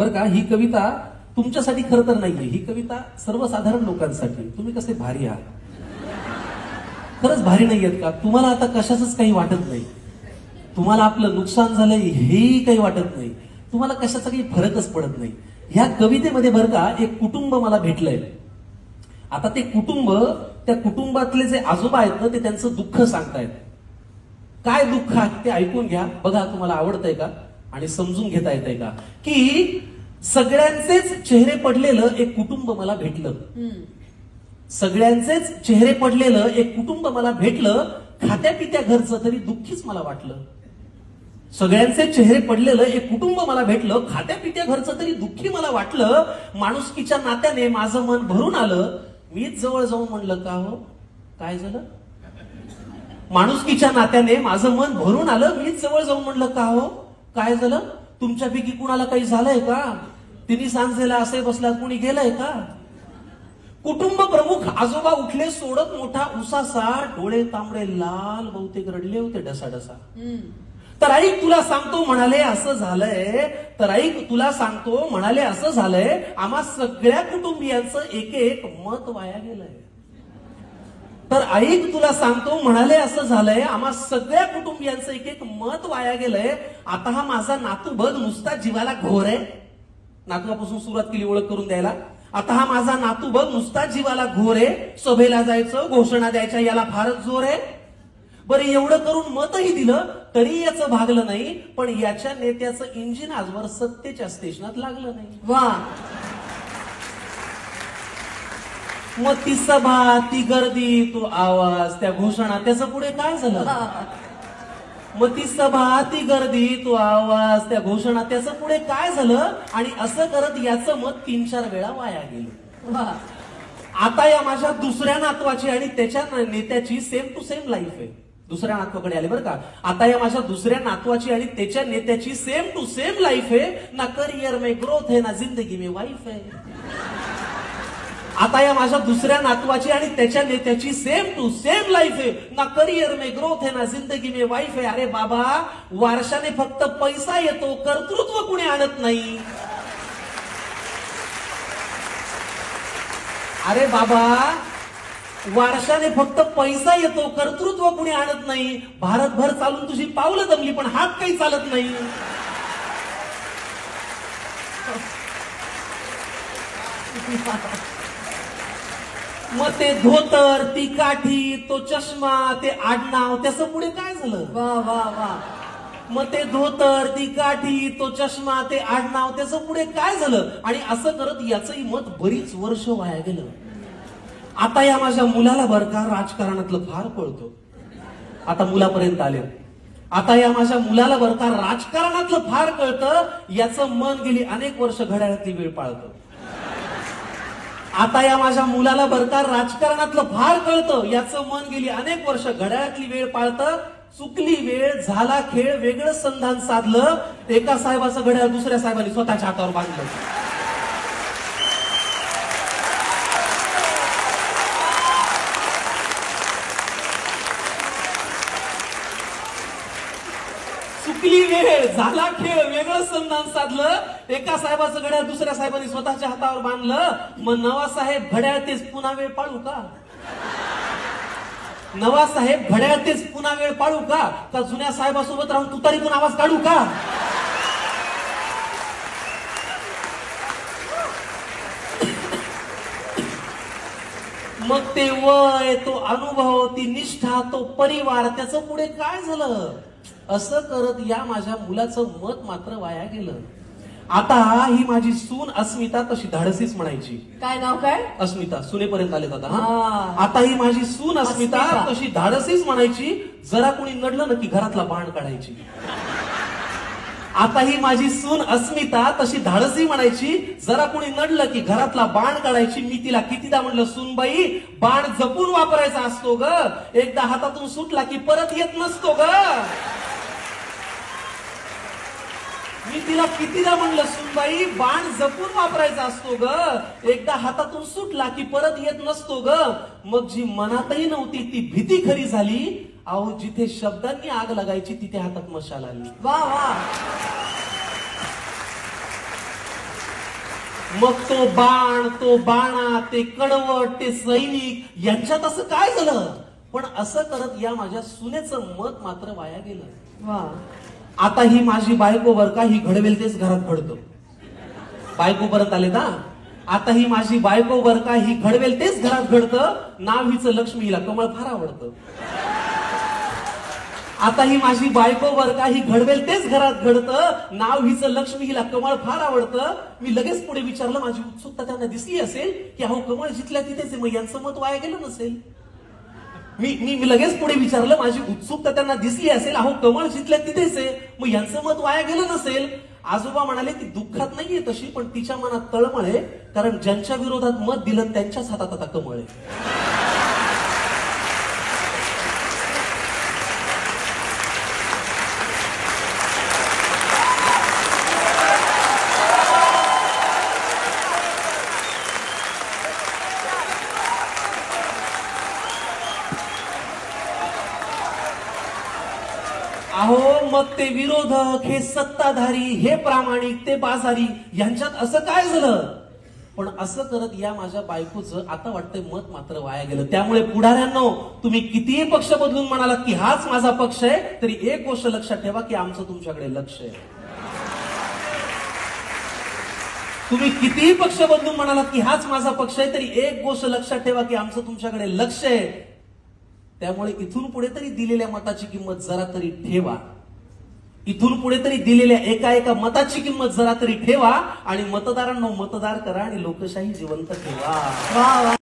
बरं का, ही कविता तुमच्यासाठी खरं तर नाहीये, ही कविता सर्वसाधारण लोकांसाठी. तुम्ही कसे भारी आहात, खरंच भारी नाहीयेत का? तुम्हाला आता कशाचंच काही वाटत नाही, तुम्हाला आपलं नुकसान झालंय हेही काही वाटत नाही, तुम्हाला कशाचा काही फरकच पडत नाही. ह्या कवितेमध्ये बरं का एक कुटुंब मला भेटलंय. आता ते कुटुंब, त्या कुटुंबातले जे आजोबा आहेत ना, ते त्यांचं दुःख सांगतायत. काय दुःख आहे ते ऐकून घ्या, बघा तुम्हाला आवडतंय का आणि समजून घेता येतंय का. की सगळ्यांचेच चेहरे पडलेलं एक कुटुंब मला भेटलं, सगळ्यांचेच चेहरे पडलेलं एक कुटुंब मला भेटलं, खात्या पित्या घरचं तरी दुःखीच मला वाटलं. सगळ्यांचे चेहरे पडलेलं एक कुटुंब मला भेटलं, खात्या पित्या घरचं तरी दुःखी मला वाटलं. माणुसकीच्या नात्याने माझं मन भरून आलं, मीच जवळ जाऊन म्हणलं का हो काय झालं. माणुसकीच्या नात्याने माझं मन भरून आलं, मीच जवळ जाऊन म्हणलं का हो काय झालं. तुमच्यापैकी कुणाला काही झालंय का, तिने सांजेला असे बसला कुणी गेलंय का. कुटुंब प्रमुख आजोबा उठले सोडत मोठा उसासा, डोळे तांबडे लाल बहुतेक रडले होते डसाडसा. तर ऐक तुला सांगतो म्हणाले असं झालंय, तर ऐक तुला सांगतो म्हणाले असं झालंय, आम्हा सगळ्या कुटुंबियांचं एक एक मत वाया गेलंय. तर ऐक तुला सांगतो म्हणाले असं झालंय, आम्हा सगळ्या कुटुंबियांचं एक एक मत वाया गेलंय. आता हा माझा नातू बघ नुसता जीवाला घोर आहे. नातवापासून सुरुवात केली ओळख करून द्यायला. आता हा माझा नातू बघ नुसता जीवाला घोर आहे, सभेला जायचं घोषणा द्यायच्या याला फारच जोर आहे. बरं एवढं करून मतही दिलं तरी याचं भागलं नाही, पण याच्या नेत्याचं इंजिन आजवर सत्तेच्या स्टेशनात लागलं नाही. वा. मग ती सभा, ती गर्दी, तो आवाज, त्या घोषणा, त्याचं पुढे काय झालं. मग ती सभा, ती गर्दी, तो आवाज, त्या घोषणा, त्याचं पुढे काय झालं. आणि असं करत याचं मत 3-4 वेळा वाया गेलं. आता या माझ्या दुसऱ्या नातवाची आणि त्याच्या नेत्याची सेम टू सेम लाईफ आहे. दुसऱ्या नातवाकडे आले बरं का. आता या माझ्या दुसऱ्या नातवाची आणि त्याच्या नेत्याची सेम टू सेम लाईफ आहे. ना करियर में ग्रोथ है ना जिंदगी में वाईफ है. आता या माझ्या दुसऱ्या नातवाची आणि त्याच्या नेत्याची सेम टू सेम लाईफ आहे. ना करियर में ग्रोथ है ना जिंदगी में वाईफ है. अरे बाबा, वारशाने फक्त पैसा येतो, कर्तृत्व कुणी आणत नाही. अरे बाबा, वारशाने फक्त पैसा येतो, कर्तृत्व कुणी आणत नाही. भारतभर चालून तुझी पावलं दमली पण हात काही चालत नाही. मग ते धोतर, ती काठी, तो चष्मा, ते आडनाव, त्याचं पुढे काय झालं. वा वा वा. मग ते धोतर, ती काठी, तो चष्मा, ते आडनाव, त्याचं पुढे काय झालं. आणि असं करत याचंही मत बरीच वर्ष वाया गेलं. आता या माझ्या मुलाला बरं का राजकारणातलं फार कळतं. आता मुलापर्यंत आले. आता या माझ्या मुलाला बरं का राजकारणातलं फार कळतं. याचं मन गेली अनेक वर्ष घड्याळातली वेळ पाळतं. आता या माझ्या मुलाला बरं का राजकारणातलं फार कळतं. याचं मन गेली अनेक वर्ष घड्याळातली वेळ पाळतं. चुकली वेळ, झाला खेळ, वेगळं संधान साधलं. एका साहेबाचं घड्याळ दुसऱ्या साहेबांनी स्वतःच्या हातावर बांधलं. चुकली वेळ, झाला खेळ, वेगळं संधान साधलं. एका साहेबाचं घड्याळ दुसऱ्या साहेबांनी स्वतःच्या हातावर बांधलं. मग नवा साहेब घड्याळ तेच पुन्हा वेळ पाळू का. नवा साहेब घड्याळ तेच पुन्हा वेळ पाळू का. का जुन्या साहेबासोबत राहून तुतारीतून आवाज काढू का. मग ते वय, तो अनुभव, ती निष्ठा, तो परिवार, त्याचं पुढे काय झालं. असं करत या माझ्या मुलाचं मत मात्र वाया गेलं. आता ही माझी सून अस्मिता तशी धाडसीच म्हणायची. काय नाव काय. अस्मिता. सुनेपर्यंत आले दादा. आता ही माझी सून अस्मिता तशी धाडसीच म्हणायची. जरा कोणी नडलं ना की घरातला बाण काढायची. आता ही माझी सून अस्मिता तशी धाडसी म्हणायची. जरा कोणी नडलं की घरातला बाण काढायची. मी तिला कितीदा म्हणलं, सूनबाई बाण जपून वापरायचा असतो ग, एकदा हातातून सुटला की परत येत नसतो ग. मी तिला कितीदा म्हणलं, सुनबाई बाण जपून वापरायचा असतो ग, एकदा हातातून सुटला की परत येत नसतो ग. मग जी मनातही नव्हती ती भीती खरी झाली. अहो, जिथे शब्दांनी आग लागायची तिथे हातात मशाल आली. वा वा. मग तो बाण, तो बाणा, ते कडवट, ते सैनिक यांच्यात असं काय झालं? पण असं करत या माझ्या सुनेचं मत मात्र वाया गेलं. वा, आता ही माझी बायको बर का, ही घडवेल तेच घरात घडतं. बायको परत आले ना, आता ही माझी बायको बर का, ही घडवेल तेच घरात घडतं. नाव हिचं लक्ष्मी, हिला कमळ फार आवडतं. आता ही माझी बायको बर का, ही घडवेल तेच घरात घडतं. नाव हिचं लक्ष्मी, हिला कमळ फार आवडतं. मी लगेच पुढे विचारलं, माझी उत्सुकता त्यांना दिसली असेल की अहो कमळ जिथल्या तिथेच आहे, मग यांचं मत वाया गेलं नसेल. मी लगेच पुढे विचारलं, माझी उत्सुकता त्यांना दिसली असेल, अहो कमळ जिथल्या तिथेच आहे, मग यांचं मत वाया गेलं नसेल. आजोबा म्हणाले, ती दुःखात नाहीये तशी, पण तिच्या मनात तळमळ आहे, कारण ज्यांच्या विरोधात मत दिलं त्यांच्याच हातात आता कमळ आहे. अहो मग ते विरोधक, हे सत्ताधारी, हे प्रामाणिक, ते बाजारी, यांच्यात असं काय झालं? पण असं करत या माझ्या बायकोचं आता वाटतंय मत मात्र वाया गेलं. त्यामुळे पुढाऱ्यांनो, तुम्ही कितीही पक्ष बदलून म्हणालात की हाच माझा पक्ष आहे, तरी एक गोष्ट लक्षात ठेवा की आमचं तुमच्याकडे लक्ष आहे. तुम्ही कितीही पक्ष बदलून म्हणालात की हाच माझा पक्ष आहे, तरी एक गोष्ट लक्षात ठेवा की आमचं तुमच्याकडे लक्ष आहे. त्यामुळे इथून पुढे तरी दिलेल्या मताची किंमत जरा तरी ठेवा. इथून पुढे तरी दिलेल्या एका एका मताची किंमत जरा तरी ठेवा आणि मतदारांना मतदार करा आणि लोकशाही जिवंत ठेवा. वा वा.